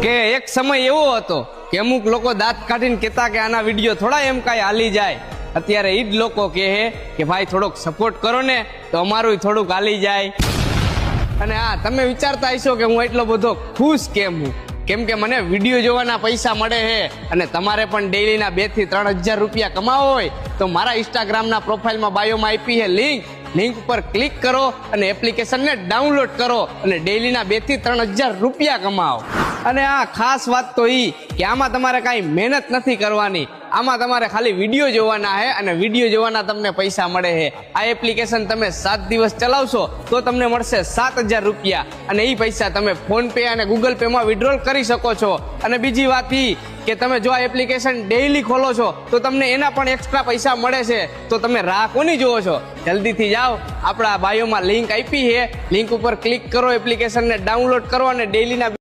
કે એક સમય એવો હતો કે અમુક લોકો દાંત કાઢીને કહેતા કે આના વિડીયો થોડા એમ કાંઈ હાલી જાય. અત્યારે એ જ લોકો કહે કે ભાઈ થોડોક સપોર્ટ કરો ને તો અમારું થોડુંક હાલી જાય. અને હા, તમે વિચારતા હશો કે હું એટલો બધો ખુશ કેમ હું, કેમ કે મને વિડીયો જોવાના પૈસા મળે છે. અને તમારે પણ ડેઈલીના 2 થી 3 હજાર રૂપિયા કમાવો હોય તો મારા ઇન્સ્ટાગ્રામના પ્રોફાઇલમાં બાયોમાં આપી છે લિંક ઉપર ક્લિક કરો અને એપ્લિકેશનને ડાઉનલોડ કરો અને ડેઈલીના 2 થી 3 હજાર રૂપિયા કમાવો. અને આ ખાસ વાત તો એ કે આમાં તમારે કાંઈ મહેનત નથી કરવાની, આમાં તમારે ખાલી વિડીયો જોવાના છે અને વિડીયો જોવાના તમને પૈસા મળે છે. આ એપ્લિકેશન તમે 7 દિવસ ચલાવશો તો તમને મળશે 7,000 રૂપિયા અને એ પૈસા તમે ફોન પે અને ગૂગલ પેમાં વિડ્રોલ કરી શકો છો. અને બીજી વાત એ કે તમે જો આ એપ્લિકેશન ડેઈલી ખોલો છો તો તમને એના પણ એક્સ્ટ્રા પૈસા મળે છે. તો તમે રાહ કોની જોવો છો? જલ્દીથી જાઓ, આપણા બાયોમાં લિંક આપી છે, લિંક ઉપર ક્લિક કરો, એપ્લિકેશનને ડાઉનલોડ કરો અને ડેઈલીના